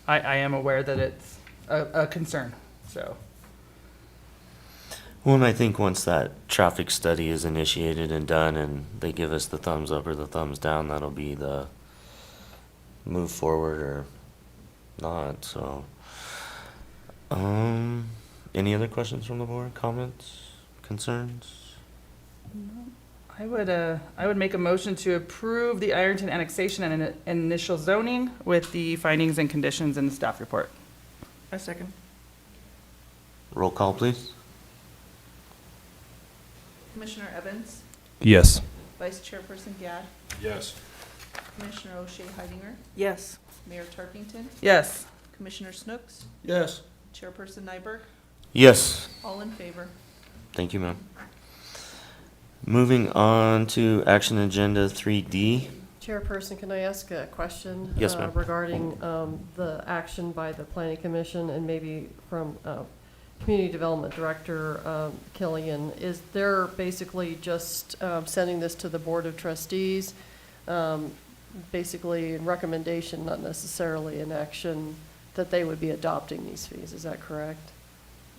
Speaker 4: I am aware that it's a concern, so.
Speaker 3: Well, and I think once that traffic study is initiated and done and they give us the thumbs up or the thumbs down, that'll be the move forward or not, so. Any other questions from the board, comments, concerns?
Speaker 4: I would make a motion to approve the Ironton annexation and initial zoning with the findings and conditions in the staff report.
Speaker 1: A second.
Speaker 3: Roll call, please.
Speaker 6: Commissioner Evans,
Speaker 2: Yes.
Speaker 6: Vice Chairperson Gad,
Speaker 5: Yes.
Speaker 6: Commissioner O'Shea Heidinger,
Speaker 1: Yes.
Speaker 6: Mayor Tarkington,
Speaker 4: Yes.
Speaker 6: Commissioner Snooks,
Speaker 5: Yes.
Speaker 6: Chairperson Nyberg,
Speaker 3: Yes.
Speaker 6: all in favor.
Speaker 3: Thank you, ma'am. Moving on to action agenda 3D.
Speaker 10: Chairperson, can I ask a question?
Speaker 3: Yes, ma'am.
Speaker 10: Regarding the action by the Planning Commission and maybe from Community Development Director Killian. Is there basically just sending this to the Board of Trustees, basically a recommendation, not necessarily an action, that they would be adopting these fees? Is that correct?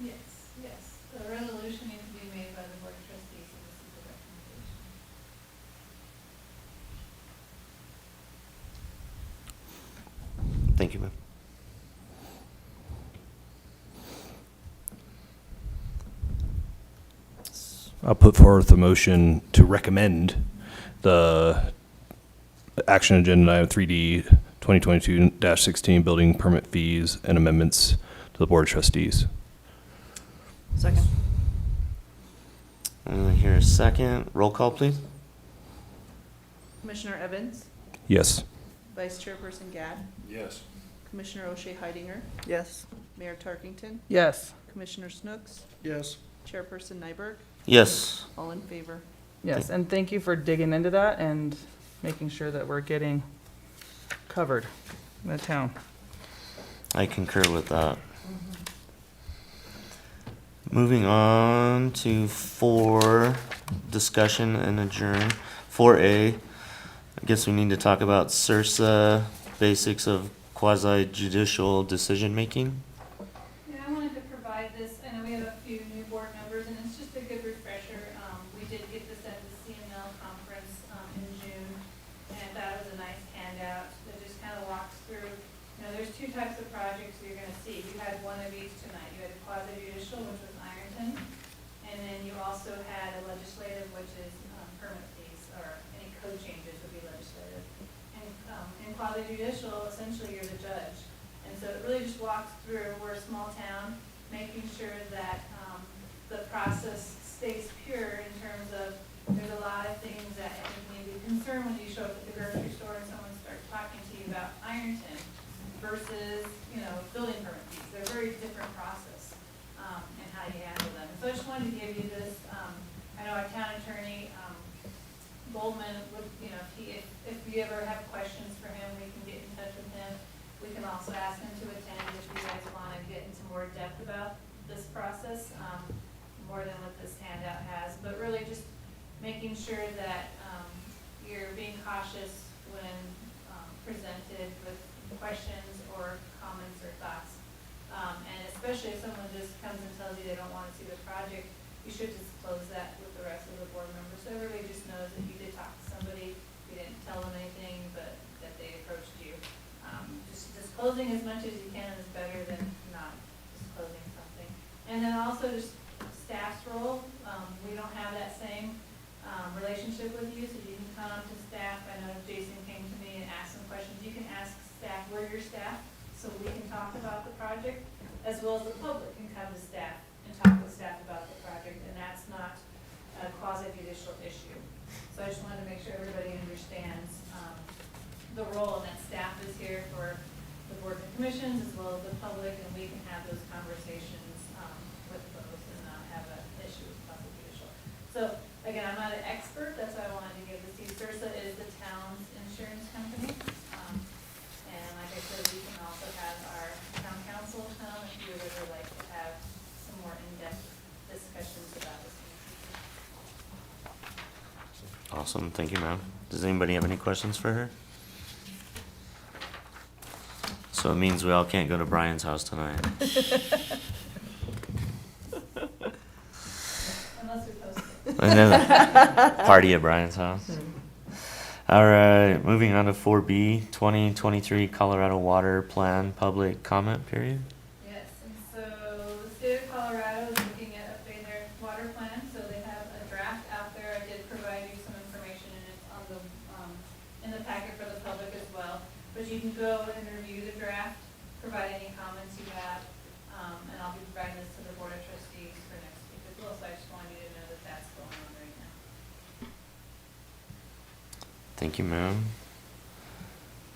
Speaker 8: Yes, yes. The resolution needs to be made by the Board of Trustees, and this is the recommendation.
Speaker 3: Thank you, ma'am.
Speaker 2: I'll put forth a motion to recommend the action agenda item 3D 2022-16 building permit fees and amendments to the Board of Trustees.
Speaker 1: Second.
Speaker 3: Here a second. Roll call, please.
Speaker 6: Commissioner Evans,
Speaker 2: Yes.
Speaker 6: Vice Chairperson Gad,
Speaker 5: Yes.
Speaker 6: Commissioner O'Shea Heidinger,
Speaker 1: Yes.
Speaker 6: Mayor Tarkington,
Speaker 4: Yes.
Speaker 6: Commissioner Snooks,
Speaker 5: Yes.
Speaker 6: Chairperson Nyberg,
Speaker 3: Yes.
Speaker 6: all in favor.
Speaker 4: Yes, and thank you for digging into that and making sure that we're getting covered in the town.
Speaker 3: I concur with that. Moving on to 4, discussion and adjourn. 4A, I guess we need to talk about CIRSA, basics of quasi judicial decision-making.
Speaker 8: Yeah, I wanted to provide this, I know we have a few new board members, and it's just a good refresher. We did get this at the CML conference in June, and that was a nice handout that just kind of walks through, there's 2 types of projects you're gonna see. You had one of each tonight. You had quasi judicial, which was Ironton, and then you also had a legislative, which is permit fees, or any code changes would be legislative. And in quasi judicial, essentially you're the judge. And so it really just walks through, we're a small town, making sure that the process stays pure in terms of, there's a lot of things that I think may be concerned when you show up at the grocery store and someone starts talking to you about Ironton versus, building permit fees. They're very different process, and how you handle them. So I just wanted to give you this, I know our town attorney, Goldman would, if you ever have questions for him, we can get in touch with him. We can also ask him to attend if you guys want to get into more depth about this process, more than what this handout has. But really just making sure that you're being cautious when presented with questions or comments or thoughts. And especially if someone just comes and tells you they don't want to see the project, you should disclose that with the rest of the board members, so everybody just knows that you did talk to somebody, you didn't tell them anything, but that they approached you. Just disclosing as much as you can is better than not disclosing something. And then also just staff's role, we don't have that same relationship with you, so you can come to staff. I know Jason came to me and asked some questions. You can ask staff, we're your staff, so we can talk about the project. as well as the public can come to staff and talk with staff about the project, and that's not a quasi-judicial issue. So I just wanted to make sure everybody understands the role, and that staff is here for the boards and commissions as well as the public, and we can have those conversations with those and not have an issue with quasi-judicial. So again, I'm not an expert, that's why I wanted to give this to you. Sursa is the town's insurance company. And like I said, we can also have our town council come if you would ever like to have some more in-depth discussions about this.
Speaker 3: Awesome, thank you, ma'am. Does anybody have any questions for her? So it means we all can't go to Brian's house tonight.
Speaker 8: Unless we post it.
Speaker 3: And then party at Brian's house. All right, moving on to 4B, 2023 Colorado Water Plan Public Comment Period.
Speaker 8: Yes, and so the state of Colorado is looking at updating their water plan, so they have a draft out there. I did provide you some information, and it's on the, in the packet for the public as well. But you can go and review the draft, provide any comments you have, and I'll be providing this to the Board of Trustees for next week as well, so I just wanted you to know that that's going on right now.
Speaker 3: Thank you, ma'am.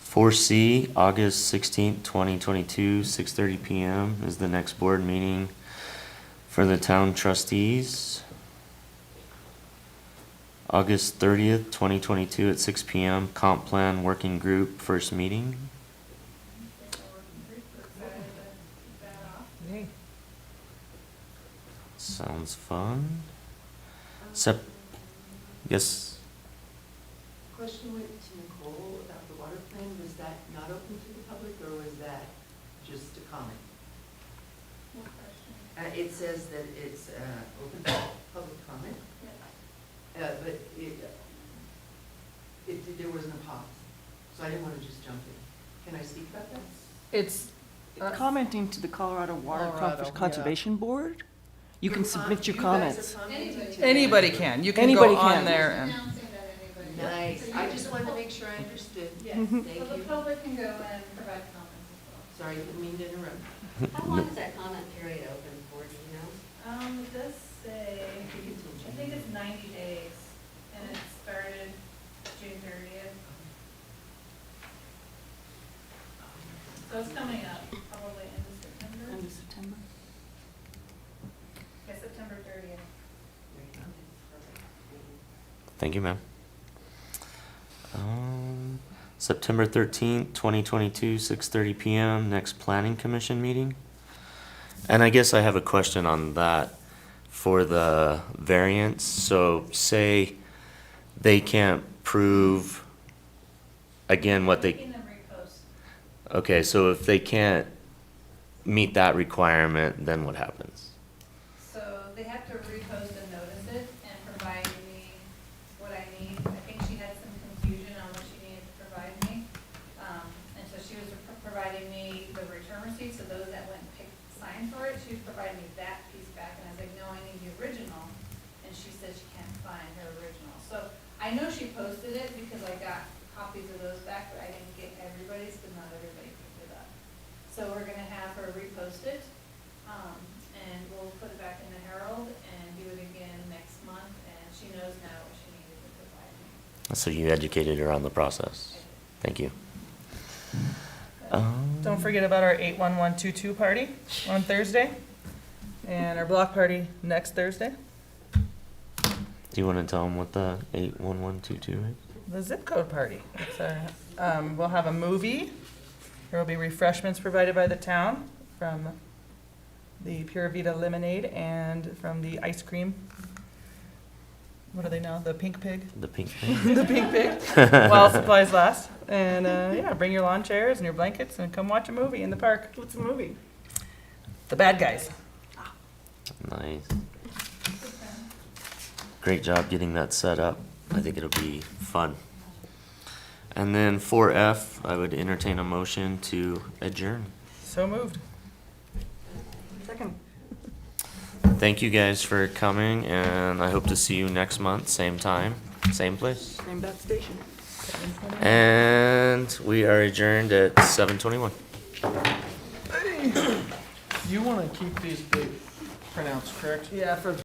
Speaker 3: 4C, August 16th, 2022, 6:30 p.m. is the next board meeting for the town trustees. August 30th, 2022 at 6 p.m., Comp Plan Working Group first meeting.
Speaker 8: So we're excited to keep that off.
Speaker 1: Yay.
Speaker 3: Sounds fun. Yes,
Speaker 9: Question went to Nicole about the water plan. Was that not open to the public, or was that just a comment?
Speaker 8: What question?
Speaker 9: It says that it's open to public comment,
Speaker 8: Yeah.
Speaker 9: but there wasn't a pause, so I didn't want to just jump in. Can I speak about that?
Speaker 4: It's,
Speaker 1: Commenting to the Colorado Water
Speaker 10: Colorado,
Speaker 1: Conservation Board? You can submit your
Speaker 9: You guys are
Speaker 1: comments.
Speaker 9: commenting to
Speaker 4: anybody
Speaker 9: them.
Speaker 4: can, you can
Speaker 1: Anybody
Speaker 4: go on
Speaker 1: can.
Speaker 4: there and.
Speaker 8: Announcing that anybody.
Speaker 9: Nice.
Speaker 8: So
Speaker 9: I
Speaker 8: you-
Speaker 9: just wanted to make sure I understood.
Speaker 8: Yes,
Speaker 9: Thank
Speaker 8: so the
Speaker 9: you.
Speaker 8: public can go and provide comments as
Speaker 9: Sorry, didn't mean to interrupt.
Speaker 7: How long is that comment period open for, do you know?
Speaker 8: well. It does say, I think it's 90 days, and it started June 30th. So it's coming up, probably end of September.
Speaker 1: End of September.
Speaker 8: Yeah, September 30th.
Speaker 3: thank you, ma'am. September 13th, 2022, 6:30 p.m., next Planning Commission meeting. And I guess I have a question on that for the variance. So say they can't prove, again, what they,
Speaker 8: Making them repost.
Speaker 3: okay, so if they can't meet that requirement, then what happens?
Speaker 8: So they have to repost and notice it and provide me what I need. I think she had some confusion on what she needed to provide me. And so she was providing me the return receipt, so those that went and signed for it, she was providing me that piece back. And I was like, no, I need the original. And she said she can't find her original. So I know she posted it because I got copies of those back, but I didn't get everybody's because not everybody picked it up. So we're gonna have her repost it, and we'll put it back in the Herald and do it again next month, and she knows now what she needed to provide me.
Speaker 3: So you educated her on the process. Thank you.
Speaker 4: Don't forget about our 81122 party on Thursday, and our block party next Thursday.
Speaker 3: Do you want to tell them what the 81122 is?
Speaker 4: The zip code party. It's we'll have a movie. There will be refreshments provided by the town from the Pura Vida lemonade and from the ice cream. What are they now? The Pink Pig?
Speaker 3: The pink thing?
Speaker 4: The Pink Pig, while supplies last. And yeah, bring your lawn chairs and your blankets and come watch a movie in the park.
Speaker 1: What's the movie?
Speaker 4: The Bad Guys.
Speaker 3: Nice. Great job getting that set up. I think it'll be fun. And then 4F, I would entertain a motion to adjourn.
Speaker 4: So moved.
Speaker 1: Second.
Speaker 3: Thank you guys for coming, and I hope to see you next month, same time, same place.
Speaker 1: Same bat station.
Speaker 3: And we are adjourned at 7:21.
Speaker 12: You want to keep these big printouts, correct?
Speaker 10: Yeah, for